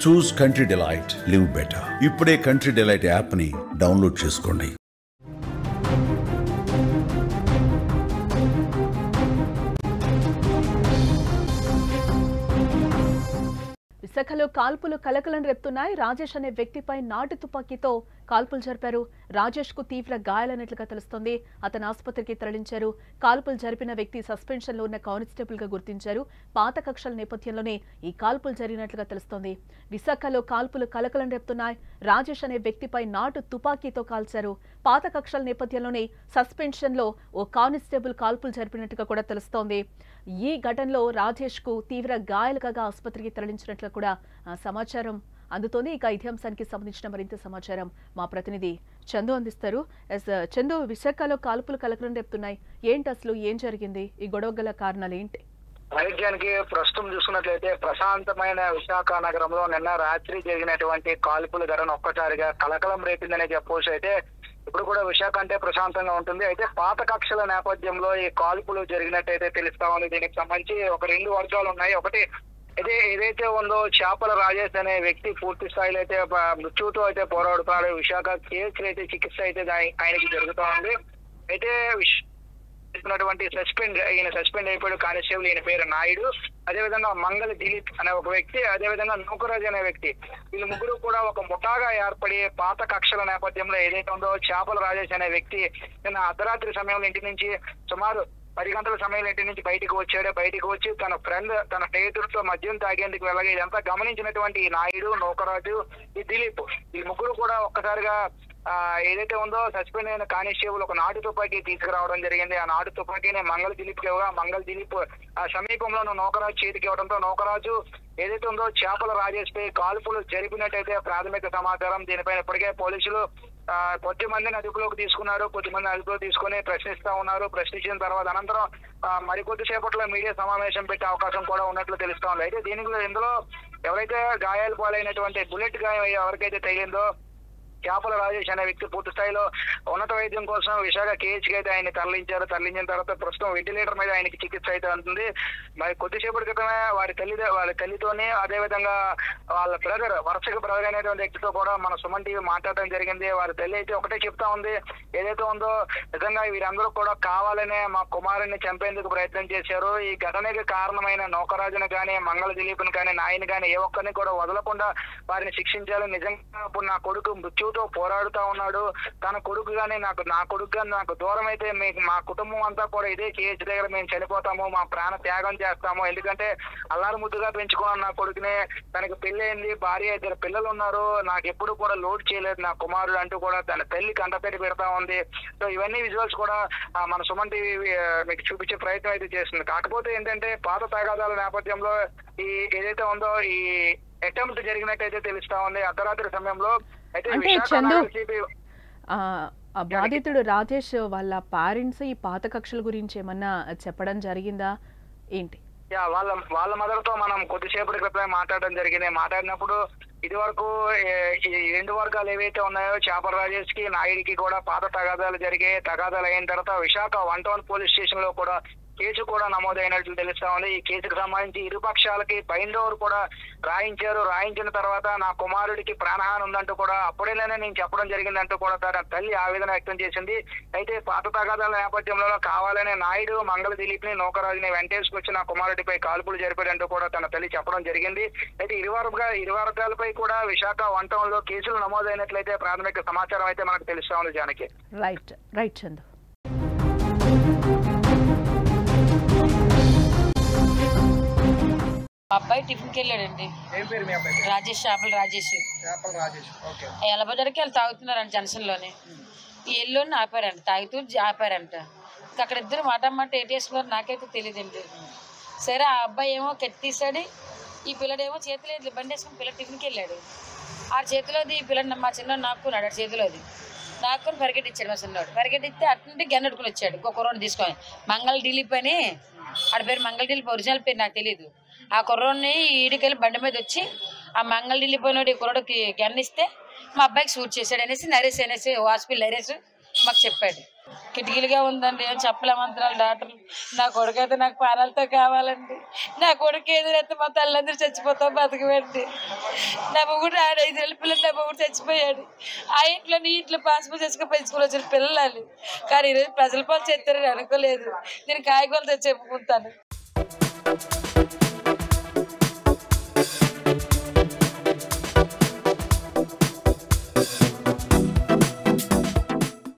చూస్ country delight, live better. ఇప్పుడే country delight app ని download చేసుకోండి. విశాఖలో కాల్పులు కలకలం రేపుతున్నాయి. రాజేష్ అనే వ్యక్తిపై నాటు తుపాకీతో కాల్పులు జరిపారు. రాజేష్ కు తీవ్ర గాయాలైనట్లుగా తెలుస్తోంది. అతను ఆసుపత్రికి తరలించారు. కాల్పులు జరిపిన వ్యక్తి సస్పెన్షన్ లో ఉన్న కానిస్టేబుల్ గా గుర్తించారు. పాత కక్షల నేపథ్యంలోనే ఈ కాల్పులు జరిగినట్లుగా తెలుస్తోంది. విశాఖలో కాల్పులు కలకలం రేపుతున్నాయి. రాజేష్ అనే వ్యక్తిపై నాటు తుపాకీతో కాల్చారు. పాత కక్షల నేపథ్యంలోనే సస్పెన్షన్ లో ఓ కానిస్టేబుల్ కాల్పులు జరిపినట్టుగా కూడా తెలుస్తోంది. ఈ ఘటనలో రాజేష్ కు తీవ్ర గాయాలుగా ఆసుపత్రికి తరలించినట్లు కూడా సమాచారం అందుతోంది. ఇక ఇదే అంశానికి సంబంధించిన మరింత సమాచారం మా ప్రతినిధి చందు అందిస్తారు. చందు, విశాఖలో కాల్పులు కలకలం రేపుతున్నాయి. ఏంటి అసలు ఏం జరిగింది? ఈ గొడవ గల కారణాలు ఏంటి? వైద్యానికి ప్రస్తుతం చూసుకున్నట్లయితే ప్రశాంతమైన విశాఖ నగరంలో నిన్న రాత్రి జరిగినటువంటి కాల్పుల ఘటన ఒక్కసారిగా కలకలం రేపిందనే చెప్పవచ్చు. అయితే ఇప్పుడు కూడా విశాఖ అంటే ప్రశాంతంగా ఉంటుంది. అయితే పాత కక్షల నేపథ్యంలో ఈ కాల్పులు జరిగినట్టయితే తెలుస్తా ఉంది. దీనికి సంబంధించి ఒక రెండు వర్గాలు ఉన్నాయి. ఒకటి ఏదైతే ఉందో చేపల రాజేష్ అనే వ్యక్తి పూర్తి స్థాయిలో అయితే మృత్యుతో అయితే పోరాడుతున్నాడు. విశాఖ కేసులు అయితే చికిత్స అయితే ఆయనకి జరుగుతూ ఉంది. అయితే సస్పెండ్ అయిపోయాడు కానిస్టేబుల్. ఈయన పేరు నాయుడు. అదేవిధంగా మంగళ దిలీప్ అనే ఒక వ్యక్తి, అదేవిధంగా నూకరాజు అనే వ్యక్తి, వీళ్ళు ముగ్గురు కూడా ఒక ముఠాగా ఏర్పడి పాత కక్షల నేపథ్యంలో ఏదైతే ఉందో చేపల రాజేష్ అనే వ్యక్తి నిన్న అర్ధరాత్రి సమయంలో ఇంటి నుంచి సుమారు 10 గంటల సమయంలో ఇంటి నుంచి బయటకు వచ్చాడు. బయటకు వచ్చి తన ఫ్రెండ్, తన స్నేహితుడితో మద్యం తాగేందుకు వెళ్ళగా ఇదంతా గమనించినటువంటి ఈ నాయుడు, నూకరాజు, ఈ దిలీప్, ఈ ముగ్గురు కూడా ఒక్కసారిగా ఏదైతే ఉందో సస్పెండ్ అయిన కానిస్టేబుల్ ఒక నాటు తుపాకీ తీసుకురావడం జరిగింది. ఆ నాటు తుపాకీని మంగళ దిలీప్ ఇవ్వగా మంగళ దిలీప్ ఆ సమీపంలో నూకరాజు చేతికి ఇవ్వడంతో నూకరాజు ఏదైతే ఉందో చేపల రాజేష్ పై కాల్పులు జరిపినట్టయితే ప్రాథమిక సమాచారం. దీనిపైన ఇప్పటికే పోలీసులు కొద్ది మందిని అదుపులోకి తీసుకున్నారు. కొద్దిమంది అదుపులోకి తీసుకుని ప్రశ్నిస్తా ఉన్నారు. ప్రశ్నించిన తర్వాత అనంతరం మరికొద్దిసేపట్లో మీడియా సమావేశం పెట్టే అవకాశం కూడా ఉన్నట్లు తెలుస్తా ఉంది. అయితే ఇందులో ఎవరైతే గాయాలు పాలైనటువంటి బుల్లెట్ గాయం ఎవరికైతే తగిలిందో చేపల రాజేష్ అనే వ్యక్తి పూర్తి స్థాయిలో ఉన్నత వైద్యం కోసం విశాఖ కేహెచ్కి అయితే ఆయన తరలించారు. తరలించిన తర్వాత ప్రస్తుతం వెంటిలేటర్ మీద ఆయనకి చికిత్స అయితే ఉంటుంది. మరి కొద్దిసేపటి క్రితమే వారి తల్లితోని, అదేవిధంగా వాళ్ళ వరుసగా బ్రదర్ అనేటువంటి వ్యక్తితో కూడా మన సుమన్ టీవీ మాట్లాడడం జరిగింది. వారి తల్లి అయితే ఒకటే చెప్తా ఉంది, ఏదైతే ఉందో నిజంగా వీరందరూ కూడా కావాలనే మా కుమారుని చంపేందుకు ప్రయత్నం చేశారు. ఈ ఘటనకి కారణమైన నౌకరాజును కానీ, మంగళ దిలీప్ని కానీ, నాయని కానీ ఏ ఒక్కరిని కూడా వదలకుండా వారిని శిక్షించాలి. నిజంగా ఇప్పుడు నా కొడుకు మృత్యుతో పోరాడుతా ఉన్నాడు. తన కొడుకు కానీ నా కొడుకు కానీ నాకు దూరం అయితే మా కుటుంబం అంతా కూడా ఇదే కేసు దగ్గర మేము చనిపోతాము, మా ప్రాణ త్యాగం చేస్తాము. ఎందుకంటే అల్లారు ముద్దుగా పెంచుకున్నాను నా కొడుకునే. తనకి పెళ్లి అయింది, భార్య, 2 పిల్లలు ఉన్నారు. నాకు ఎప్పుడు కూడా లోడ్ చేయలేదు నా కుమారుడు అంటూ కూడా తన తల్లి కంటపెట్టి పెడతా ఉంది. సో ఇవన్నీ విజువల్స్ కూడా మన సుమన్ టీవీ మీకు చూపించే ప్రయత్నం అయితే చేస్తుంది. కాకపోతే ఏంటంటే పాత తగాదాల నేపథ్యంలో ఈ ఏదైతే ఉందో ఈ అటెంప్ట్ జరిగినట్టయితే తెలుస్తా ఉంది అర్ధరాత్రి సమయంలో. అయితే బాధితుడు రాజేష్ వాళ్ళ పేరెంట్స్ ఈ పాత కక్షల గురించి ఏమన్నా చెప్పడం జరిగిందా ఏంటి? వాళ్ళ మదర్ తో మనం కొద్దిసేపటి క్రితమే మాట్లాడడం జరిగింది. మాట్లాడినప్పుడు ఇది వరకు ఈ 2 వర్గాలు ఏవైతే ఉన్నాయో చేపల రాజేష్ కి, నాయుడికి కూడా పాత తగాదాలు జరిగాయి. తగాదాలు అయిన తర్వాత విశాఖ 1 టౌన్ పోలీస్ స్టేషన్ లో కూడా కేసు కూడా నమోదైనట్లు తెలుస్తా ఉంది. ఈ కేసుకు సంబంధించి ఇరు పక్షాలకి బైండ్ ఓవర్ కూడా రాయించారు. రాయించిన తర్వాత నా కుమారుడికి ప్రాణహాని ఉందంటూ కూడా అప్పుడేనే నేను చెప్పడం జరిగిందంటూ కూడా తన తల్లి ఆవేదన వ్యక్తం చేసింది. అయితే పాత తగాదాల నేపథ్యంలో కావాలనే నాయుడు, మంగళ దిలీప్ ని, నౌకరాజుని వెంటేసుకొచ్చి నా కుమారుడిపై కాల్పులు జరిపాడంటూ కూడా తన తల్లి చెప్పడం జరిగింది. అయితే ఇరు వర్గాలపై కూడా విశాఖ 1 టౌన్ లో కేసులు నమోదైనట్లయితే ప్రాథమిక సమాచారం అయితే మనకు తెలుస్తా ఉంది. జానకి రైట్ చందు. అబ్బాయి టిఫిన్కి వెళ్ళాడండి. రాజేష్, చేపల రాజేష్. ఎలబజార్కి వెళ్ళి తాగుతున్నారంట జంక్షన్లోనే. ఈ ఎల్లుని ఆపారంట, తాగుతూ ఆపారంట. అక్కడ ఇద్దరు మాట ఏటి వేసుకున్నారు నాకైతే తెలియదండి. సరే ఆ అబ్బాయి ఏమో తీసాడు, ఈ పిల్లడేమో చేతిలో బండి వేసుకుని పిల్లడు టిఫిన్కి వెళ్ళాడు. ఆ చేతిలోది ఈ పిల్లడు మా చిన్నోడు నాక్కున్నాడు. ఆ చేతిలోది నాక్కుని పరిగెట్టిచ్చాడు. మా చిన్నోడు పరిగెట్టిస్తే అట్నుండి గన్నెట్టుకుని వచ్చాడు. ఇంకో కుర్రోని తీసుకొని మంగళ దిలీప్ అని, ఆడ పేరు మంగళ దిలీప్, ఒరిజినల్ పేరు నాకు తెలియదు. ఆ కుర్రోడిని ఈడికెళ్ళి బండి మీద వచ్చి ఆ మంగళ దిలీప్ అయినోడు ఈ కుర్రోడికి గన్నిస్తే మా అబ్బాయికి షూట్ చేశాడు అనేసి నరేష్ హాస్పిటల్ నరేష్ మాకు చెప్పాడు. కిటికీలుగా ఉందండి, ఏం చెప్పలేమంటారు డాక్టర్లు. నా కొడుకు అయితే నాకు ప్రాణాలతో కావాలండి. నా కొడుకు ఎదురైతే మా తల్లిదండ్రులు చచ్చిపోతాం బతకబెట్టి. నా మొగుడు 5 ఏళ్ళ పిల్లలు, నా మొగుడు చచ్చిపోయాడు. ఆ ఇంట్లో నీ ఇంట్లో పాస్పోర్ట్ చేసుకుని పెంచుకుని వచ్చిన పిల్లలు. కానీ ఈరోజు ప్రజల పాలు చేస్తారని అనుకోలేదు. నేను కాయగూరలు తెచ్చి చెప్పుకుంటాను.